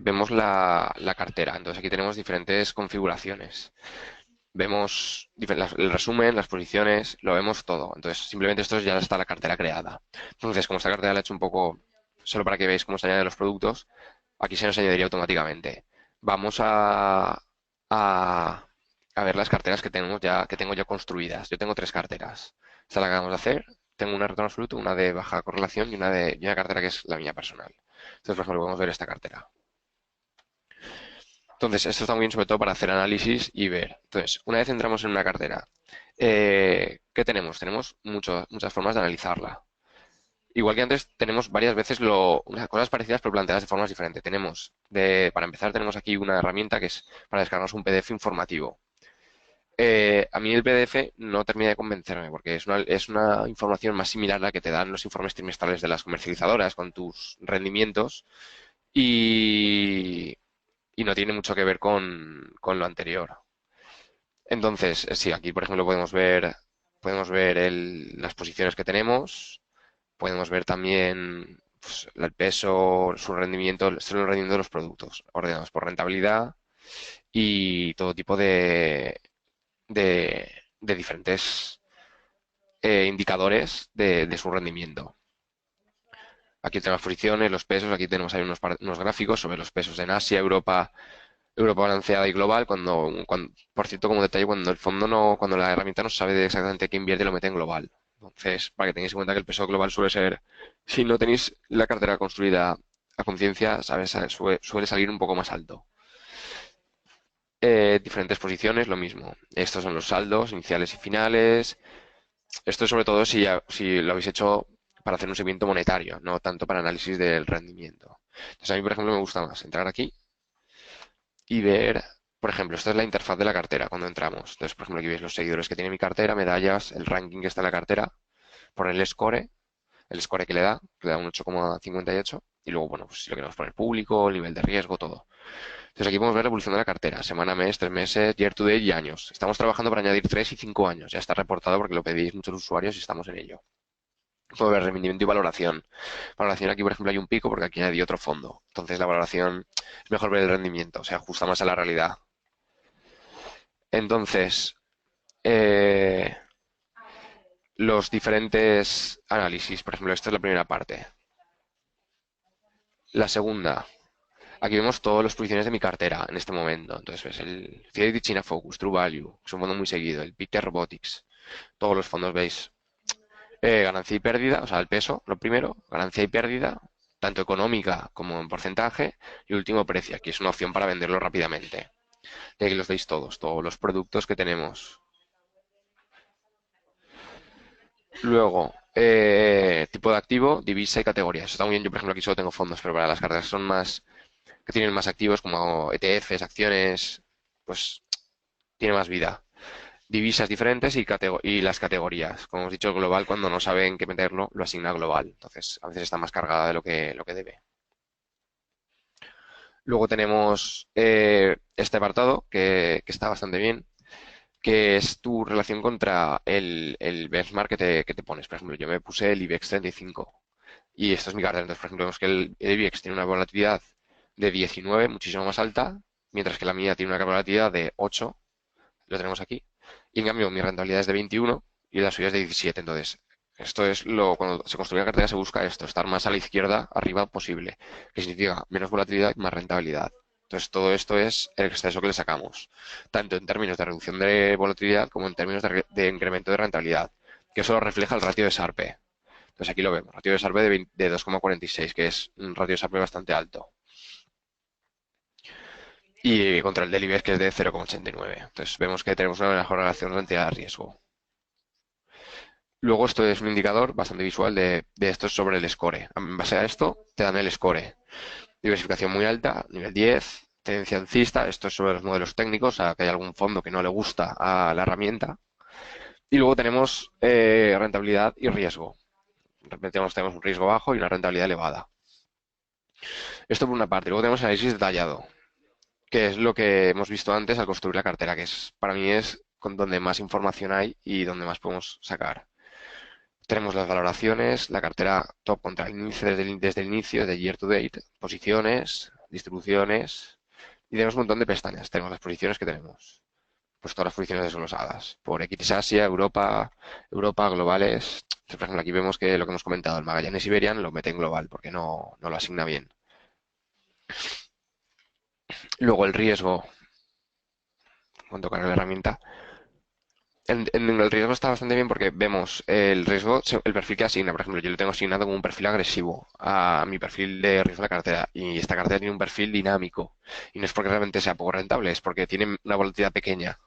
Vemos la cartera. Entonces aquí tenemos diferentes configuraciones. Vemos el resumen, las posiciones, lo vemos todo. Entonces simplemente esto ya está la cartera creada. Entonces como esta cartera la he hecho un poco solo para que veáis cómo se añaden los productos, aquí se nos añadiría automáticamente. Vamos a, a ver las carteras que tengo ya construidas. Yo tengo tres carteras. Esta es la que acabamos de hacer. Tengo una de retorno absoluto, una de baja correlación y una cartera que es la mía personal. Entonces, por ejemplo, podemos ver esta cartera. Entonces, esto está muy bien sobre todo para hacer análisis y ver. Entonces, una vez entramos en una cartera, ¿qué tenemos? Tenemos muchas formas de analizarla. Igual que antes, tenemos varias veces unas cosas parecidas pero planteadas de formas diferentes. Para empezar, tenemos aquí una herramienta que es para descargarnos un PDF informativo. A mí el PDF no termina de convencerme porque es una información más similar a la que te dan los informes trimestrales de las comercializadoras con tus rendimientos y, y no tiene mucho que ver con lo anterior. Entonces, sí, aquí por ejemplo podemos ver las posiciones que tenemos, podemos ver también pues, el peso, su rendimiento de los productos, ordenados por rentabilidad y todo tipo de, de diferentes indicadores de su rendimiento. Aquí tenemos las posiciones, los pesos, aquí tenemos ahí unos gráficos sobre los pesos en Asia, Europa balanceada y global, por cierto, como detalle, cuando la herramienta no sabe de exactamente qué invierte, lo mete en global. Entonces, para que tengáis en cuenta que el peso global suele ser, si no tenéis la cartera construida a conciencia, suele salir un poco más alto. Diferentes posiciones, lo mismo. Estos son los saldos iniciales y finales. Esto es sobre todo si lo habéis hecho para hacer un seguimiento monetario, no tanto para análisis del rendimiento. Entonces, a mí, por ejemplo, me gusta más entrar aquí y ver, por ejemplo, esta es la interfaz de la cartera cuando entramos. Entonces, por ejemplo, aquí veis los seguidores que tiene mi cartera, medallas, el ranking que está en la cartera, por el score que le da un 8,58 y luego, bueno, pues si lo queremos poner público, el nivel de riesgo, todo. Entonces aquí podemos ver la evolución de la cartera, semana, mes, 3 meses, year to date y años. Estamos trabajando para añadir 3 y 5 años. Ya está reportado porque lo pedís muchos usuarios y estamos en ello. Podemos ver rendimiento y valoración. Valoración aquí, por ejemplo, hay un pico porque aquí añadí otro fondo. Entonces la valoración es mejor ver el rendimiento, se ajusta más a la realidad. Entonces, eh, los diferentes análisis, por ejemplo, esta es la primera parte. La segunda, aquí vemos todas las posiciones de mi cartera en este momento. Entonces ves el Fidelity China Focus, True Value, que es un fondo muy seguido, el Pictet Robotics. Todos los fondos veis ganancia y pérdida, o sea, el peso, lo primero, ganancia y pérdida, tanto económica como en porcentaje, y último precio, aquí es una opción para venderlo rápidamente. Y aquí los veis todos los productos que tenemos. Luego, tipo de activo, divisa y categorías. Eso está muy bien, yo por ejemplo aquí solo tengo fondos, pero para las carteras que tienen más activos como ETFs, acciones, pues tiene más vida. Divisas diferentes y las categorías. Como hemos dicho, el global, cuando no saben qué meterlo, lo asigna global. Entonces, a veces está más cargada de lo que debe. Luego tenemos este apartado que está bastante bien, que es tu relación contra el benchmark que te pones. Por ejemplo, yo me puse el IBEX 35 y esto es mi cartera. Entonces, por ejemplo, vemos que el IBEX tiene una volatilidad de 19, muchísimo más alta, mientras que la mía tiene una volatilidad de 8, lo tenemos aquí, y en cambio mi rentabilidad es de 21 y la suya es de 17. Entonces, esto es cuando se construye una cartera se busca esto, estar más a la izquierda, arriba posible, que significa menos volatilidad y más rentabilidad. Entonces, todo esto es el exceso que le sacamos, tanto en términos de reducción de volatilidad como en términos de incremento de rentabilidad, que eso lo refleja el ratio de Sharpe. Entonces, aquí lo vemos, ratio de Sharpe de 2,46, que es un ratio de Sharpe bastante alto. Y contra el del IBEX, que es de 0,89. Entonces, vemos que tenemos una mejor relación rentabilidad-riesgo. Luego esto es un indicador bastante visual de esto sobre el score. En base a esto te dan el score. Diversificación muy alta, nivel 10, tendencia alcista, esto es sobre los modelos técnicos, o sea, que hay algún fondo que no le gusta a la herramienta. Y luego tenemos rentabilidad y riesgo. Tenemos un riesgo bajo y una rentabilidad elevada. Esto por una parte. Luego tenemos análisis detallado, que es lo que hemos visto antes al construir la cartera, que es para mí es con donde más información hay y donde más podemos sacar. Tenemos las valoraciones, la cartera top contra el índice desde el inicio, de year to date, posiciones, distribuciones, y tenemos un montón de pestañas. Tenemos las posiciones que tenemos, pues todas las posiciones desglosadas, por Equities Asia, Europa, globales. Entonces, por ejemplo, aquí vemos que lo que hemos comentado, el Magallanes Iberian lo mete en global, porque no lo asigna bien. Luego el riesgo, cuando tocar la herramienta, en el riesgo está bastante bien porque vemos el riesgo, el perfil que asigna. Por ejemplo, yo lo tengo asignado como un perfil agresivo a mi perfil de riesgo de la cartera. Y esta cartera tiene un perfil dinámico. Y no es porque realmente sea poco rentable, es porque tiene una volatilidad pequeña.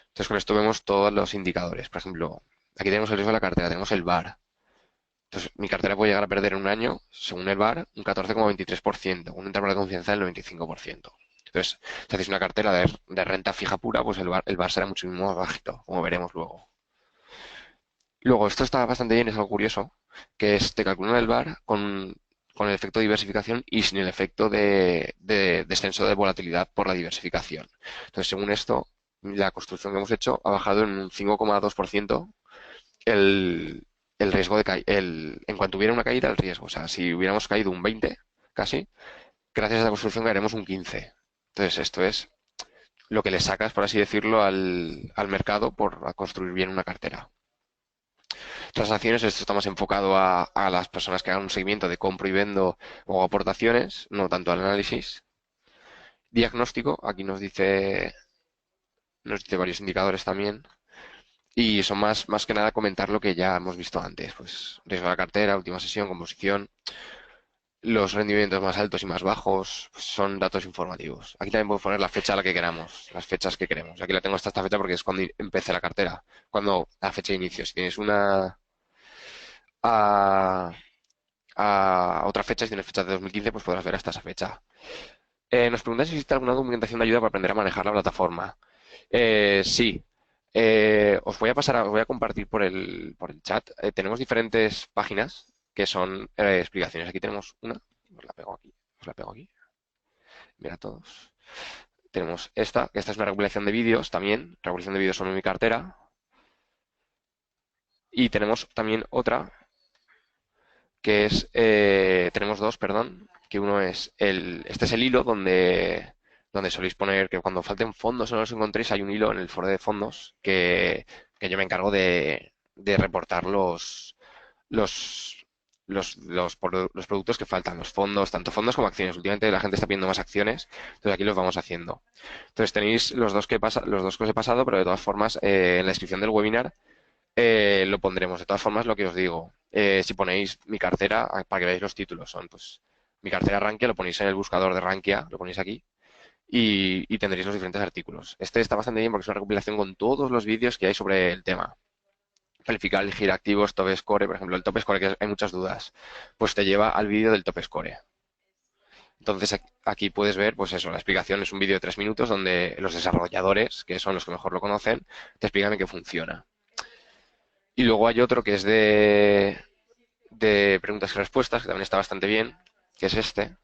Entonces, con esto vemos todos los indicadores. Por ejemplo, aquí tenemos el riesgo de la cartera, tenemos el VaR. Entonces, mi cartera puede llegar a perder en un año, según el VaR, un 14,23%, un intervalo de confianza del 95%. Entonces, si hacéis una cartera de renta fija pura, pues el VaR será mucho más bajito, como veremos luego. Luego, esto está bastante bien, es algo curioso, que es te calculan el VaR con el efecto de diversificación y sin el efecto de descenso de volatilidad por la diversificación. Entonces, según esto, la construcción que hemos hecho ha bajado en un 5,2% el, el riesgo en cuanto hubiera una caída, el riesgo. O sea, si hubiéramos caído un 20, casi, gracias a esta construcción caeremos un 15. Entonces, esto es lo que le sacas, por así decirlo, al mercado por construir bien una cartera. Transacciones, esto está más enfocado a las personas que hagan un seguimiento de compro y vendo o aportaciones, no tanto al análisis. Diagnóstico, aquí nos dice varios indicadores también. Y son más que nada comentar lo que ya hemos visto antes. Pues riesgo de la cartera, última sesión, composición, los rendimientos más altos y más bajos, pues son datos informativos. Aquí también podemos poner la fecha a la que queramos, las fechas que queremos. Aquí la tengo hasta esta fecha porque es cuando empecé la cartera, cuando la fecha de inicio. Si tienes una a, a otra fecha, si tienes fecha de 2015, pues podrás ver hasta esa fecha. Nos preguntan si existe alguna documentación de ayuda para aprender a manejar la plataforma. Sí. Os voy a compartir por el chat. Tenemos diferentes páginas que son explicaciones. Aquí tenemos una. Os la pego aquí. Os la pego aquí. Mira todos. Tenemos esta, que esta es una regulación de vídeos también. Regulación de vídeos sobre mi cartera. Y tenemos también otra que es, tenemos dos, perdón, que uno es este es el hilo donde soléis poner que cuando falten fondos o no los encontréis, hay un hilo en el foro de fondos que yo me encargo de reportar los, los productos que faltan, los fondos, tanto fondos como acciones. Últimamente la gente está pidiendo más acciones, entonces aquí los vamos haciendo. Entonces tenéis los dos que os he pasado, pero de todas formas, en la descripción del webinar lo pondremos. De todas formas, lo que os digo, si ponéis mi cartera, para que veáis los títulos, son pues mi cartera Rankia, lo ponéis en el buscador de Rankia, lo ponéis aquí y tendréis los diferentes artículos. Este está bastante bien porque es una recopilación con todos los vídeos que hay sobre el tema. Calificar, elegir activos, top score, por ejemplo, el top score, que hay muchas dudas, pues te lleva al vídeo del top score. Entonces aquí puedes ver, pues eso, la explicación es un vídeo de 3 minutos donde los desarrolladores, que son los que mejor lo conocen, te explican en qué funciona. Y luego hay otro que es de preguntas y respuestas, que también está bastante bien, que es este,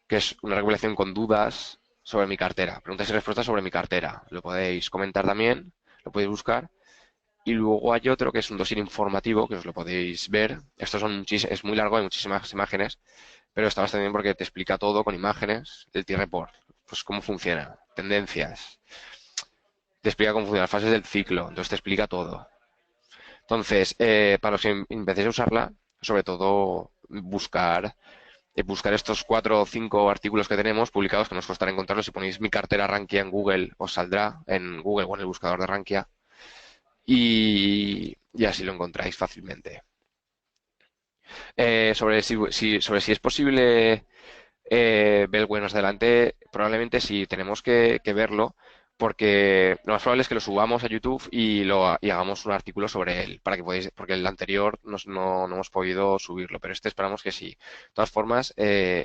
que es una regulación con dudas sobre mi cartera. Preguntas y respuestas sobre mi cartera. Lo podéis comentar también, lo podéis buscar. Y luego hay otro que es un dossier informativo, que os lo podéis ver. Estos es muy largo, hay muchísimas imágenes, pero está bastante bien porque te explica todo con imágenes del T-Report. pues cómo funciona, tendencias, te explica cómo funcionan las fases del ciclo, entonces te explica todo. Entonces, para los que empecéis a usarla, sobre todo buscar estos 4 o 5 artículos que tenemos publicados, que nos costará encontrarlos. Si ponéis mi cartera Rankia en Google, os saldrá en Google o en el buscador de Rankia y así lo encontráis fácilmente. Sobre si es posible ver buenos adelante, probablemente sí, tenemos que verlo, porque lo más probable es que lo subamos a YouTube y hagamos un artículo sobre él, para que podáis, porque el anterior no hemos podido subirlo, pero este esperamos que sí. De todas formas,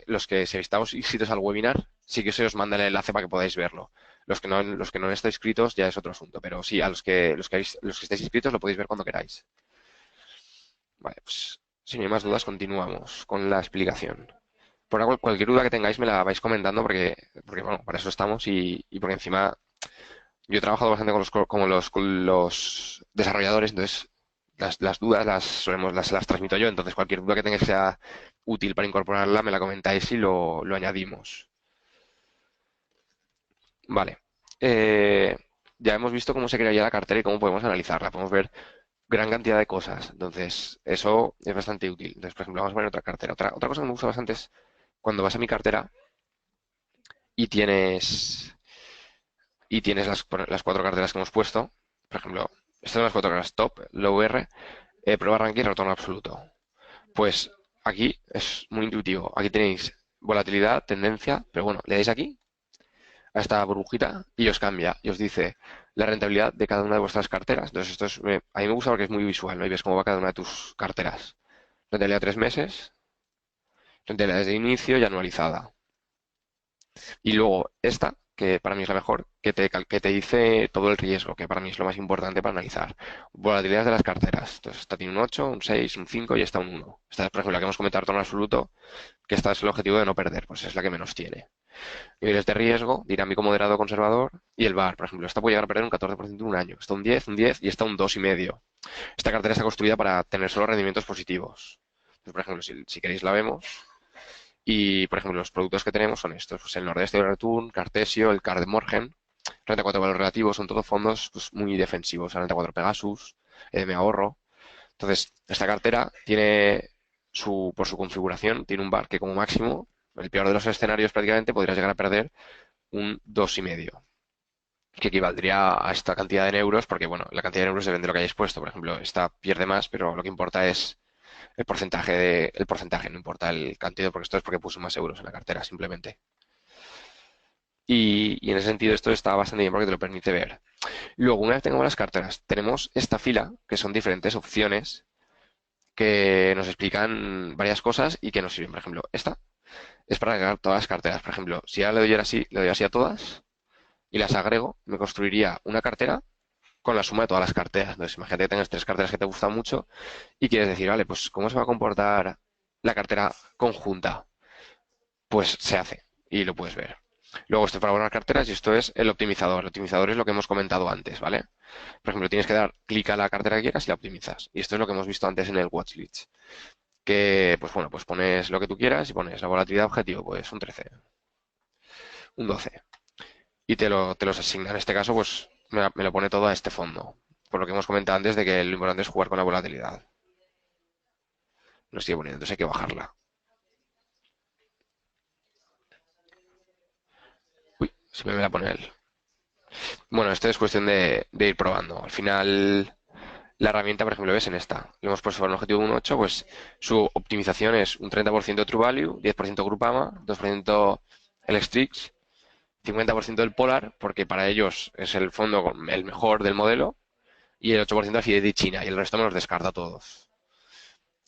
los que si estáis inscritos al webinar, sí que se os manda el enlace para que podáis verlo. Los que no estáis inscritos ya es otro asunto, pero sí, a los que estáis inscritos lo podéis ver cuando queráis. Vale, pues sin más dudas continuamos con la explicación. Cualquier duda que tengáis me la vais comentando porque bueno, para eso estamos y porque encima yo he trabajado bastante con los desarrolladores, entonces las dudas las transmito yo, entonces cualquier duda que tengáis que sea útil para incorporarla me la comentáis y lo añadimos. Vale. Eh, ya hemos visto cómo se crearía la cartera y cómo podemos analizarla. Podemos ver gran cantidad de cosas, entonces eso es bastante útil. Entonces, por ejemplo, vamos a poner otra cartera. Otra cosa que me gusta bastante es cuando vas a mi cartera y tienes las 4 carteras que hemos puesto. Por ejemplo, estas son las 4 carteras top, low R, prueba ranking y retorno absoluto. Pues aquí es muy intuitivo. Aquí tenéis volatilidad, tendencia, pero bueno, le dais aquí a esta burbujita y os cambia y os dice la rentabilidad de cada una de vuestras carteras. Entonces, a mí me gusta porque es muy visual, ¿no? Y ves cómo va cada una de tus carteras. Rentabilidad 3 meses, rentabilidad desde inicio y anualizada. Y luego esta, que para mí es la mejor, que te dice todo el riesgo, que para mí es lo más importante para analizar. Volatilidades de las carteras. Entonces, esta tiene un 8, un 6, un 5 y esta un 1. Esta es, por ejemplo, la que hemos comentado en absoluto, que esta es el objetivo de no perder, pues es la que menos tiene. Niveles de riesgo, dinámico, moderado, conservador y el VAR. Por ejemplo, esta puede llegar a perder un 14% en un año. Esta un 10 y esta un 2,5. Esta cartera está construida para tener solo rendimientos positivos. Entonces, por ejemplo, si queréis la vemos. Y, por ejemplo, los productos que tenemos son estos, pues el Nordeste Return, Cartesio, el Card Morgen, Renta 4 Valor Relativo, son todos fondos pues, muy defensivos, Renta 4 Pegasus, EDM Ahorro. Entonces, esta cartera tiene por su configuración, tiene un VAR que como máximo, el peor de los escenarios prácticamente, podrías llegar a perder un 2,5, que equivaldría a esta cantidad en euros, porque bueno, la cantidad en euros depende de lo que hayáis puesto. Por ejemplo, esta pierde más, pero lo que importa es el porcentaje, no importa el cantidad, porque esto es porque puso más euros en la cartera, simplemente. Y en ese sentido esto está bastante bien porque te lo permite ver. Luego, una vez tengamos las carteras, tenemos esta fila, que son diferentes opciones que nos explican varias cosas y que nos sirven. Por ejemplo, esta es para agregar todas las carteras. Por ejemplo, si ahora le doy así a todas y las agrego, me construiría una cartera con la suma de todas las carteras. Entonces, imagínate que tengas 3 carteras que te gustan mucho y quieres decir, vale, pues ¿cómo se va a comportar la cartera conjunta? Pues se hace y lo puedes ver. Luego, esto es para borrar carteras y esto es el optimizador. El optimizador es lo que hemos comentado antes, ¿vale? Por ejemplo, tienes que dar clic a la cartera que quieras y la optimizas. Y esto es lo que hemos visto antes en el watchlist. Que, pues bueno, pues pones lo que tú quieras y pones la volatilidad objetivo, pues un 13, un 12. Y te los asigna. En este caso, pues me lo pone todo a este fondo. Por lo que hemos comentado antes de que lo importante es jugar con la volatilidad. Lo estoy poniendo, entonces hay que bajarla. Uy, se me la pone él. Bueno, esto es cuestión de ir probando. Al final, la herramienta, por ejemplo, ves en esta. Le hemos puesto para un objetivo de un 8, pues su optimización es un 30% True Value, 10% Groupama, 2% el Strix, 50% del Polar, porque para ellos es el fondo el mejor del modelo, y el 8% de de China, y el resto me los descarta todos.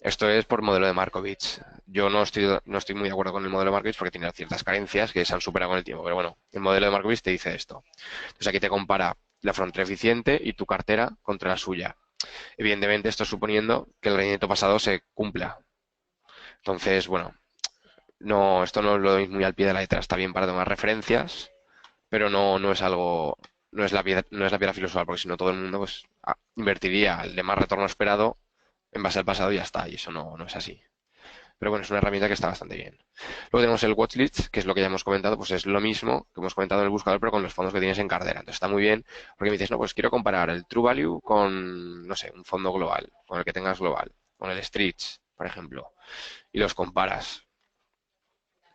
Esto es por modelo de Markovich. Yo no estoy muy de acuerdo con el modelo de Markovich porque tiene ciertas carencias que se han superado con el tiempo. Pero bueno, el modelo de Markovich te dice esto. Entonces aquí te compara la frontera eficiente y tu cartera contra la suya. Evidentemente, esto suponiendo que el rendimiento pasado se cumpla. Entonces, bueno, no, esto no lo doy muy al pie de la letra. Está bien para tomar referencias, pero no es algo, no es la piedra filosofal, porque si no todo el mundo pues, invertiría el de más retorno esperado en base al pasado y ya está. Y eso no es así. Pero bueno, es una herramienta que está bastante bien. Luego tenemos el Watchlist, que es lo que ya hemos comentado, pues es lo mismo que hemos comentado en el buscador, pero con los fondos que tienes en cartera. Entonces está muy bien, porque me dices, no, pues quiero comparar el True Value con, no sé, un fondo global, con el que tengas global, con el Streets, por ejemplo, y los comparas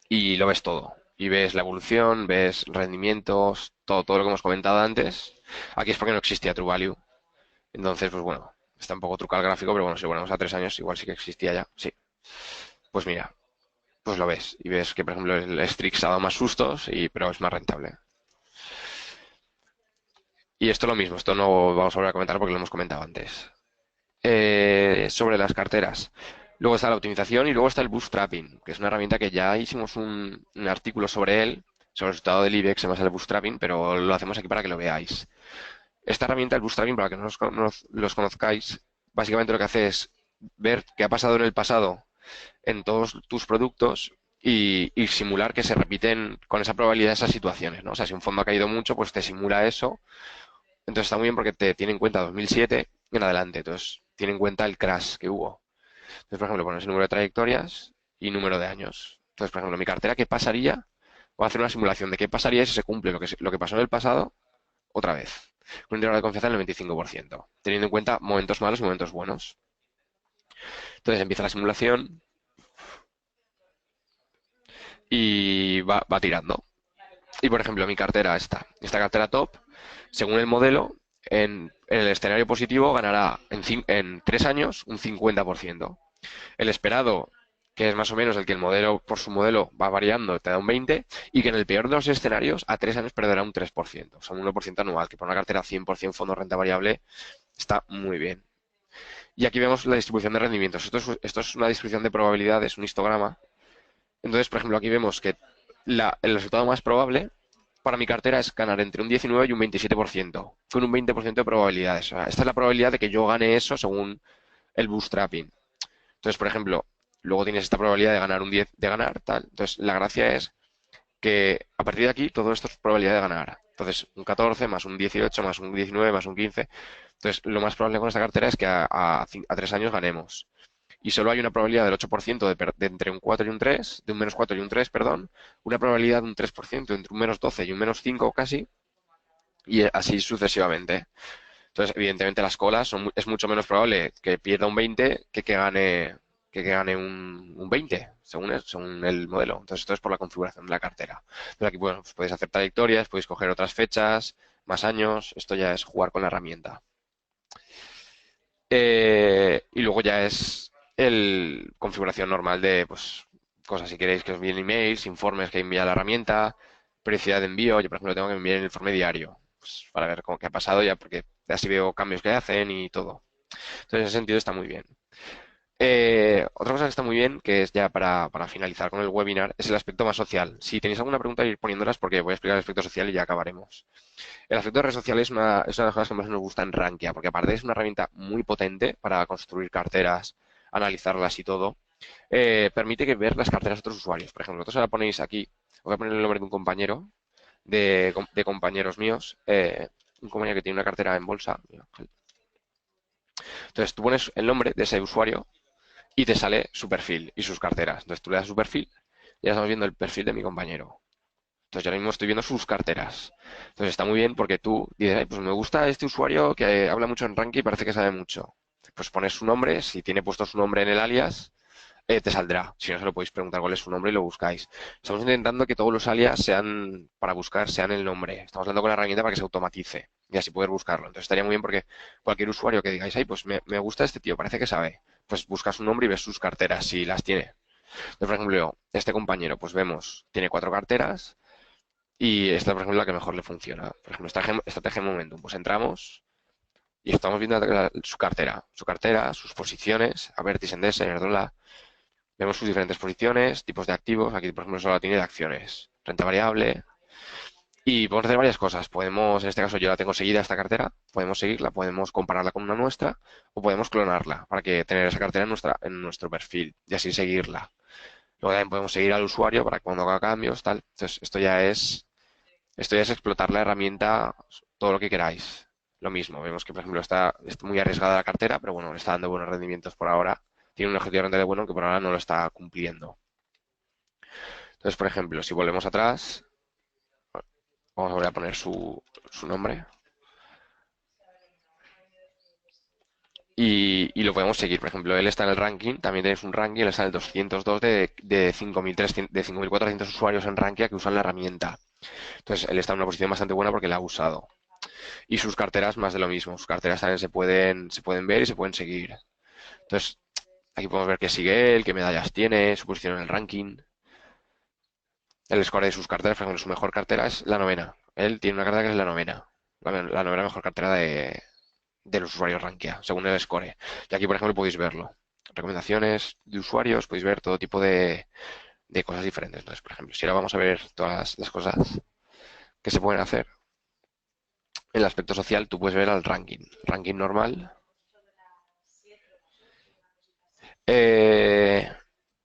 y lo ves todo. Y ves la evolución, ves rendimientos, todo lo que hemos comentado antes. Aquí es porque no existía True Value. Entonces, pues bueno, está un poco trucado el gráfico, pero bueno, si ponemos a 3 años, igual sí que existía ya. Sí. Pues mira, pues lo ves. Y ves que, por ejemplo, el Strix ha dado más sustos, pero es más rentable. Y esto lo mismo, esto no vamos a volver a comentar porque lo hemos comentado antes. Sobre las carteras. Luego está la optimización y luego está el bootstrapping, que es una herramienta que ya hicimos un artículo sobre él, sobre el resultado del IBEX en base al bootstrapping, pero lo hacemos aquí para que lo veáis. Esta herramienta, el bootstrapping, para que no los conozcáis, básicamente lo que hace es ver qué ha pasado en el pasado en todos tus productos y simular que se repiten con esa probabilidad esas situaciones, ¿no? O sea, si un fondo ha caído mucho, pues te simula eso. Entonces está muy bien porque te tiene en cuenta 2007 en adelante. Entonces tiene en cuenta el crash que hubo. Entonces, por ejemplo, pones el número de trayectorias y número de años. Entonces, por ejemplo, mi cartera, ¿qué pasaría? Voy a hacer una simulación de qué pasaría si se cumple lo que pasó en el pasado otra vez. Con un intervalo de confianza del 95%, teniendo en cuenta momentos malos y momentos buenos. Entonces empieza la simulación y va tirando. Y por ejemplo, mi cartera esta cartera top, según el modelo, en el escenario positivo ganará en 3 años un 50%. El esperado, que es más o menos el que el modelo, por su modelo, va variando, te da un 20%, y que en el peor de los escenarios, a 3 años perderá un 3%, o sea, un 1% anual, que por una cartera 100% fondo renta variable está muy bien. Y aquí vemos la distribución de rendimientos. Esto es una distribución de probabilidades, un histograma. Entonces, por ejemplo, aquí vemos que el resultado más probable para mi cartera es ganar entre un 19 y un 27%, con un 20% de probabilidades. O sea, esta es la probabilidad de que yo gane eso según el bootstrapping. Entonces, por ejemplo, luego tienes esta probabilidad de ganar un 10, de ganar, tal. Entonces, la gracia es que a partir de aquí todo esto es probabilidad de ganar. Entonces, un 14 más un 18 más un 19 más un 15. Entonces, lo más probable con esta cartera es que a 3 años ganemos. Y solo hay una probabilidad del 8% de entre un 4 y un 3, de un menos 4 y un 3, perdón, una probabilidad de un 3% entre un menos 12 y un menos 5 casi, y así sucesivamente. Entonces, evidentemente, las colas es mucho menos probable que pierda un 20 que gane un 20, según el modelo. Entonces, esto es por la configuración de la cartera. Pero aquí, bueno, pues podéis hacer trayectorias, podéis coger otras fechas, más años. Esto ya es jugar con la herramienta. Y luego ya es el configuración normal de pues, cosas. Si queréis que os envíen emails, informes que envía la herramienta, periodicidad de envío. Yo, por ejemplo, tengo que enviar el informe diario pues, para ver qué ha pasado ya, porque así veo cambios que hacen y todo. Entonces, en ese sentido está muy bien. Otra cosa que está muy bien, que es ya para finalizar con el webinar, es el aspecto más social. Si tenéis alguna pregunta, ir poniéndolas porque voy a explicar el aspecto social y ya acabaremos. El aspecto de redes sociales es una de las cosas que más nos gusta en Rankia, porque aparte es una herramienta muy potente para construir carteras, analizarlas y todo. Permite que ver las carteras de otros usuarios. Por ejemplo, vosotros ahora ponéis aquí, voy a poner el nombre de un compañero, de compañeros míos, un compañero que tiene una cartera en bolsa. Mira, entonces tú pones el nombre de ese usuario y te sale su perfil y sus carteras. Entonces tú le das su perfil y ya estamos viendo el perfil de mi compañero. Entonces yo ahora mismo estoy viendo sus carteras. Entonces está muy bien porque tú dices, "Ay, pues me gusta este usuario que habla mucho en Ranky y parece que sabe mucho". Pues pones su nombre, si tiene puesto su nombre en el alias, te saldrá. Si no, se lo podéis preguntar cuál es su nombre y lo buscáis. Estamos intentando que todos los alias sean, para buscar, sean el nombre. Estamos dando con la herramienta para que se automatice y así poder buscarlo. Entonces estaría muy bien porque cualquier usuario que digáis, ay, pues me gusta este tío, parece que sabe, pues buscas su nombre y ves sus carteras si las tiene. Entonces, por ejemplo, este compañero, pues vemos, tiene 4 carteras y esta, por ejemplo, es la que mejor le funciona. Por ejemplo, estrategia Momentum. Pues entramos y estamos viendo su cartera, sus posiciones, a Vertis, Endesa, Iberdrola. Vemos sus diferentes posiciones, tipos de activos. Aquí, por ejemplo, solo tiene de acciones, renta variable. Y podemos hacer varias cosas. Podemos, en este caso, yo la tengo seguida esta cartera. Podemos seguirla, podemos compararla con una nuestra o podemos clonarla para que tener esa cartera en nuestro perfil y así seguirla. Luego también podemos seguir al usuario para que cuando haga cambios, tal. Entonces, esto ya es explotar la herramienta todo lo que queráis. Lo mismo, vemos que, por ejemplo, está muy arriesgada la cartera, pero bueno, le está dando buenos rendimientos por ahora. tiene un objetivo de rentabilidad bueno que por ahora no lo está cumpliendo. Entonces, por ejemplo, si volvemos atrás, vamos a volver a poner su nombre y lo podemos seguir. Por ejemplo, él está en el ranking, también tenéis un ranking, él está en el 202 de 5.300 de 5.400 usuarios en Rankia que usan la herramienta. Entonces, él está en una posición bastante buena porque la ha usado. Y sus carteras más de lo mismo. Sus carteras también se pueden ver y se pueden seguir. Entonces, aquí podemos ver qué sigue él, qué medallas tiene, su posición en el ranking. El score de sus carteras, por ejemplo, su mejor cartera es la novena. Él tiene una cartera que es la novena. La novena mejor cartera de los usuarios Rankia, según el score. Y aquí, por ejemplo, podéis verlo. Recomendaciones de usuarios, podéis ver todo tipo de cosas diferentes. Entonces, por ejemplo, si ahora vamos a ver todas las cosas que se pueden hacer, en el aspecto social tú puedes ver al ranking. Ranking normal. Eh,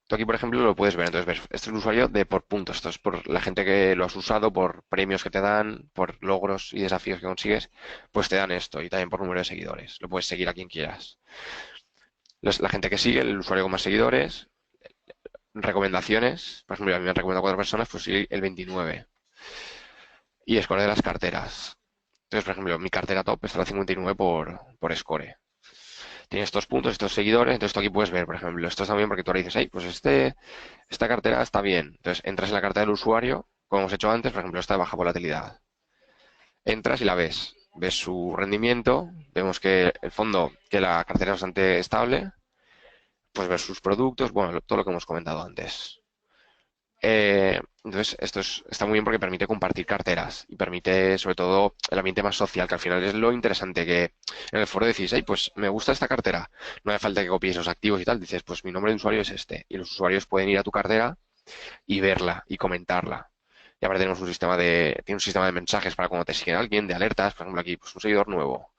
Tú aquí, por ejemplo, lo puedes ver. Entonces, ves, este es el usuario de por puntos. Esto es por la gente que lo has usado, por premios que te dan, por logros y desafíos que consigues, pues te dan esto. Y también por número de seguidores. Lo puedes seguir a quien quieras. La gente que sigue, el usuario con más seguidores, recomendaciones. Por ejemplo, a mí me han recomendado 4 personas, pues sí, el 29. Y score de las carteras. Entonces, por ejemplo, mi cartera top está a 59 por score. Tiene estos puntos, estos seguidores, entonces tú aquí puedes ver, por ejemplo, esto está bien porque tú ahora dices, hey, pues esta cartera está bien. Entonces entras en la cartera del usuario, como hemos hecho antes, por ejemplo, esta de baja volatilidad. Entras y la ves. Ves su rendimiento, vemos que el fondo, que la cartera es bastante estable, pues ver sus productos, bueno, todo lo que hemos comentado antes. Entonces, está muy bien porque permite compartir carteras y permite, sobre todo, el ambiente más social, que al final es lo interesante, que en el foro decís, hey, pues me gusta esta cartera, no hace falta que copies los activos y tal, dices, pues mi nombre de usuario es este, y los usuarios pueden ir a tu cartera y verla y comentarla. Y ahora tiene un sistema de mensajes para cuando te siguen alguien, de alertas, por ejemplo, aquí, pues un seguidor nuevo.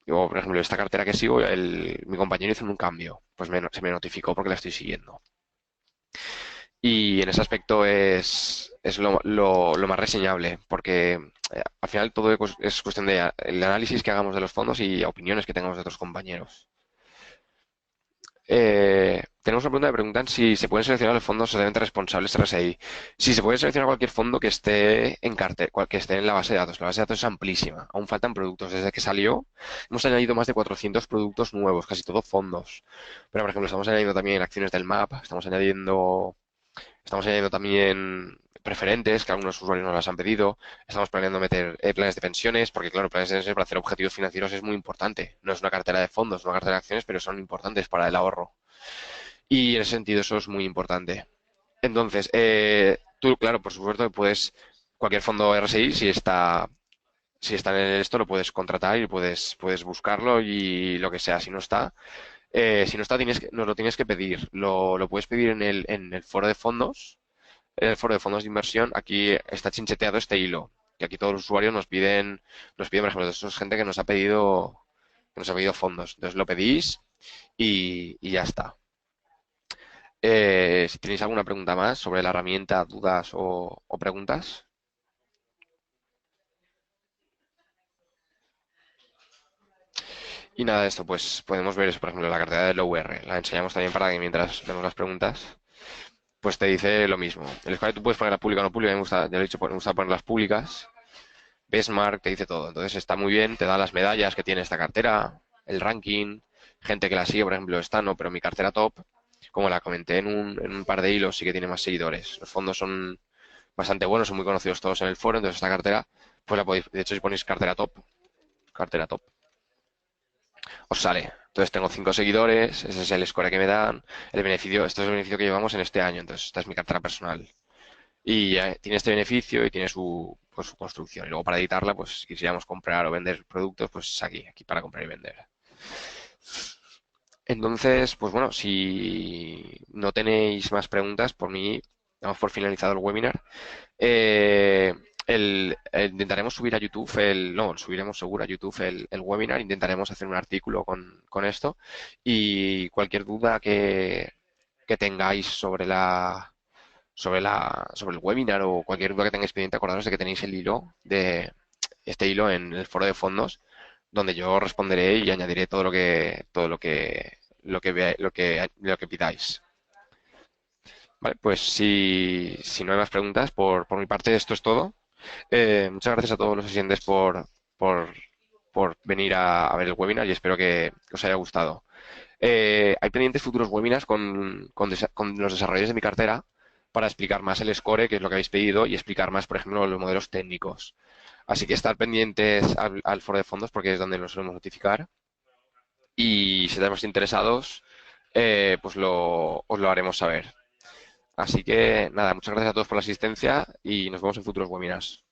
Yo, por ejemplo, esta cartera que sigo, mi compañero hizo un cambio, pues se me notificó porque la estoy siguiendo. Y en ese aspecto es lo más reseñable, porque al final todo es cuestión de el análisis que hagamos de los fondos y opiniones que tengamos de otros compañeros. Tenemos una pregunta que preguntan si se pueden seleccionar los fondos socialmente responsables RSI. Si se puede seleccionar cualquier fondo que esté que esté en la base de datos. La base de datos es amplísima. Aún faltan productos. Desde que salió, hemos añadido más de 400 productos nuevos, casi todos fondos. Pero, por ejemplo, estamos añadiendo también acciones del MAP, Estamos añadiendo también preferentes, que algunos usuarios nos las han pedido. Estamos planeando meter planes de pensiones, porque claro, planes de pensiones para hacer objetivos financieros es muy importante. No es una cartera de fondos, es una cartera de acciones, pero son importantes para el ahorro. Y en ese sentido eso es muy importante. Entonces, tú, claro, por supuesto que cualquier fondo RSI, si está en esto, lo puedes contratar y puedes buscarlo y lo que sea. Si no está, nos lo tienes que pedir. Lo puedes pedir en el foro de fondos, en el foro de fondos de inversión. Aquí está chincheteado este hilo, que aquí todos los usuarios nos piden, por ejemplo, eso es gente que nos ha pedido fondos. Entonces lo pedís y ya está. Si tenéis alguna pregunta más sobre la herramienta, dudas o preguntas. Y nada de esto, pues podemos ver eso, por ejemplo, la cartera del OUR. La enseñamos también para que mientras vemos las preguntas, pues te dice lo mismo. El Square tú puedes ponerla pública o no pública, ya lo he dicho, me gusta ponerlas públicas. Benchmark te dice todo. Entonces está muy bien, te da las medallas que tiene esta cartera, el ranking, gente que la sigue, por ejemplo, esta no, pero mi cartera top, como la comenté en un par de hilos, sí que tiene más seguidores. Los fondos son bastante buenos, son muy conocidos todos en el foro, entonces esta cartera, pues la podéis, de hecho, si ponéis cartera top, os sale. Entonces tengo 5 seguidores, ese es el score que me dan, el beneficio, esto es el beneficio que llevamos en este año, entonces esta es mi cartera personal. Y tiene este beneficio y tiene su construcción. Y luego para editarla, pues si quisiéramos comprar o vender productos, pues es aquí para comprar y vender. Entonces, pues bueno, si no tenéis más preguntas, por mí, damos por finalizado el webinar. Eh, intentaremos subir a YouTube no, subiremos seguro a YouTube el webinar, intentaremos hacer un artículo con esto y cualquier duda que tengáis sobre el webinar o cualquier duda que tengáis pendiente, acordaros de que tenéis este hilo en el foro de fondos, donde yo responderé y añadiré todo lo que lo que pidáis. Vale, pues si no hay más preguntas, por mi parte esto es todo. Muchas gracias a todos los asistentes por, por venir a ver el webinar y espero que os haya gustado. Hay pendientes futuros webinars con los desarrolladores de mi cartera para explicar más el score, que es lo que habéis pedido, y explicar más, por ejemplo, los modelos técnicos. Así que estar pendientes al foro de fondos porque es donde nos solemos notificar. Y si estamos interesados, pues os lo haremos saber. Así que nada, muchas gracias a todos por la asistencia y nos vemos en futuros webinars.